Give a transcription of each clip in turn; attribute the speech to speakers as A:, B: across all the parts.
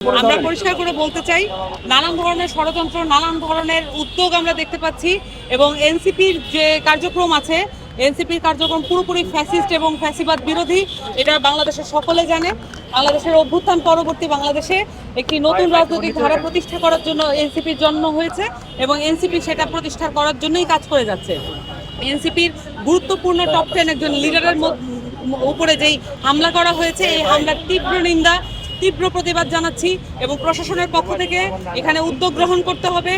A: আমরা পরিষ্কার করে বলতে চাই, নানান ধরনের ষড়যন্ত্র, নানান ধরনের উদ্যোগ আমরা দেখতে পাচ্ছি এবং এনসিপির যে কার্যক্রম আছে, এনসিপির কার্যক্রম পুরোপুরি ফ্যাসিস্ট এবং ফ্যাসিবাদ বিরোধী। এটা বাংলাদেশের সকলে জানে। বাংলাদেশের অভ্যুত্থান পরবর্তী বাংলাদেশে একটি নতুন রাজনৈতিক ধারা প্রতিষ্ঠা করার জন্য এনসিপির জন্ম হয়েছে এবং এনসিপি সেটা প্রতিষ্ঠা করার জন্যই কাজ করে যাচ্ছে। এনসিপির গুরুত্বপূর্ণ টপ 10 একজন লিডারের উপরে যেই হামলা করা হয়েছে, এই হামলার তীব্র নিন্দা, তীব্র প্রতিবাদ জানাচ্ছি এবং প্রশাসনের পক্ষ থেকে এখানে উদ্যোগ গ্রহণ করতে হবে।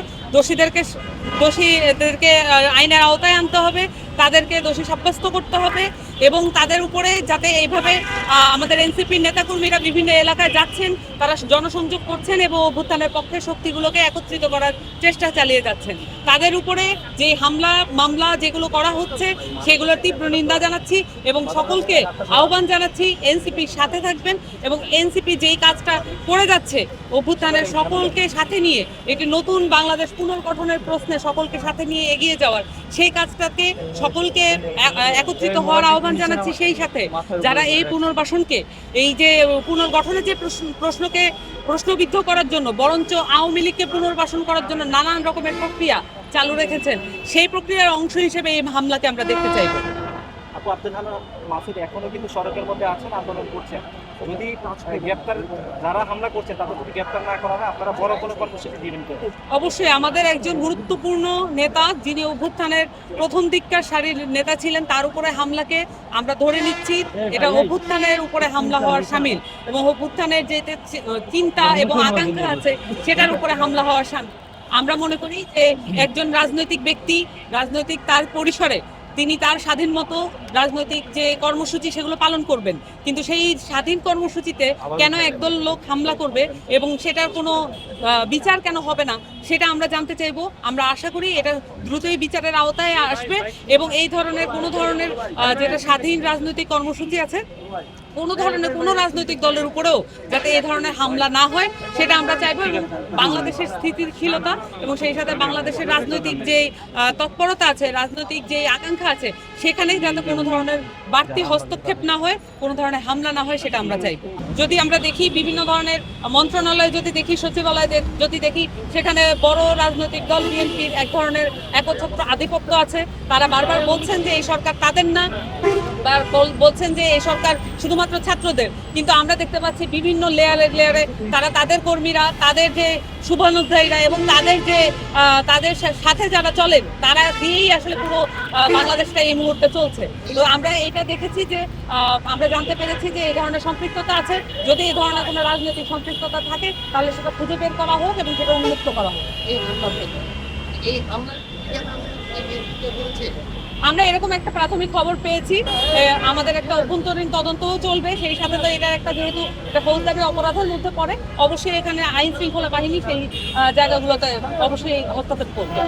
A: দোষীদেরকে আইনের আওতায় আনতে হবে, তাদেরকে দোষী সাব্যস্ত করতে হবে এবং তাদের উপরে যাতে এইভাবে আমাদের এনসিপির নেতাকর্মীরা বিভিন্ন এলাকায় যাচ্ছেন, তারা জনসংযোগ করছেন এবং অভ্যুত্থানের পক্ষে শক্তিগুলোকে একত্রিত করার চেষ্টা চালিয়ে যাচ্ছেন। তাদের উপরে যে হামলা মামলা যেগুলো করা হচ্ছে সেগুলোর তীব্র নিন্দা জানাচ্ছি এবং সকলকে আহ্বান জানাচ্ছি এনসিপির সাথে থাকবেন এবং এনসিপি যেই কাজটা করে যাচ্ছে অভ্যুত্থানের সকলকে সাথে নিয়ে একটি নতুন বাংলাদেশ পুনর্গঠনের প্রশ্নে সকলকে সাথে নিয়ে এগিয়ে যাওয়ার, সেই কাজটাকে সকলকে একত্রিত হওয়ার আহ্বান জানাচ্ছি। সেই সাথে যারা এই পুনর্বাসনকে, এই যে পুনর্গঠনের যে প্রশ্নকে প্রশ্নবিদ্ধ করার জন্য বরঞ্চ আওয়ামী লীগকে পুনর্বাসন করার জন্য নানান রকমের প্রক্রিয়া চালু রেখেছেন, সেই প্রক্রিয়ার অংশ হিসেবে এই হামলাকে আমরা দেখতে চাইব।
B: আপু, আব্দুল হান্নান মাসুদ এখনো কিন্তু সড়কের মধ্যে আছেন, আন্দোলন করছেন। যদি গ্রেপ্তার যারা হামলা করছে তাদের যদি গ্রেপ্তার না করা হয়, আপনারা বড় কোনো কর্মসূচি দিবেন?
A: অবশ্যই আমাদের একজন গুরুত্বপূর্ণ নেতা, যিনি অভ্যুত্থানের প্রথম দিককার সারির নেতা ছিলেন, তার উপরে হামলাকে আমরা ধরে নিচ্ছি এটা অভ্যুত্থানের উপরে হামলা হওয়ার শামিল এবং অভ্যুত্থানের যে চিন্তা এবং আকাঙ্ক্ষা আছে সেটার উপরে হামলা হওয়ার শামিল। আমরা মনে করি যে একজন রাজনৈতিক ব্যক্তি, রাজনৈতিক তার পরিসরে তিনি তার স্বাধীন মতো রাজনৈতিক যে কর্মসূচি সেগুলো পালন করবেন, কিন্তু সেই স্বাধীন কর্মসূচিতে কেন একদল লোক হামলা করবে এবং সেটার কোনো বিচার কেন হবে না সেটা আমরা জানতে চাইব। আমরা আশা করি এটা দ্রুতই বিচারের আওতায় আসবে এবং এই ধরনের কোনো ধরনের যেটা স্বাধীন রাজনৈতিক কর্মসূচি আছে, কোনো রাজনৈতিক দলের উপরেও যাতে এই ধরনের হামলা না হয় সেটা আমরা চাইবো এবং বাংলাদেশের স্থিতিশীলতা এবং সেই সাথে বাংলাদেশের রাজনৈতিক যে তৎপরতা আছে, রাজনৈতিক যে আকাঙ্ক্ষা আছে, সেখানে যাতে কোনো ধরনের বাড়তি হস্তক্ষেপ না হয়, কোনো ধরনের হামলা না হয় সেটা আমরা চাইবো। যদি আমরা দেখি বিভিন্ন ধরনের মন্ত্রণালয় যদি দেখি, সচিবালয় যদি দেখি, সেখানে বড় রাজনৈতিক দল বিএনপির এক ধরনের একচ্ছত্র আধিপত্য আছে। তারা বারবার বলছেন যে এই সরকার তাদের না, বলছেন যে এই সরকার শুধুমাত্র ছাত্রদের, কিন্তু আমরা দেখতে পাচ্ছি বিভিন্ন লেয়ারে তারা তাদের কর্মীরা, তাদের যে শুভানুধ্যায়ীরা এবং তাদের সাথে যারা চলেন তারা দিয়েই আসলে পুরো বাংলাদেশটা এই মুহূর্তে চলছে। তো আমরা এটা দেখেছি যে আমরা জানতে পেরেছি যে এই ধরনের সম্পৃক্ততা আছে। যদি এই ধরনের কোনো রাজনৈতিক সম্পৃক্ততা থাকে তাহলে সেটা খুঁজে বের করা হোক এবং সেটা উন্মুক্ত করা হোক। আমরা এরকম একটা প্রাথমিক খবর পেয়েছি, আমাদের একটা অভ্যন্তরীণ তদন্তও চলবে। সেই সাথে তো এটা একটা, যেহেতু এটা ফৌজদারি অপরাধের মধ্যে পড়ে, অবশ্যই এখানে আইন শৃঙ্খলা বাহিনী সেই জায়গাগুলোতে অবশ্যই হস্তক্ষেপ করবে।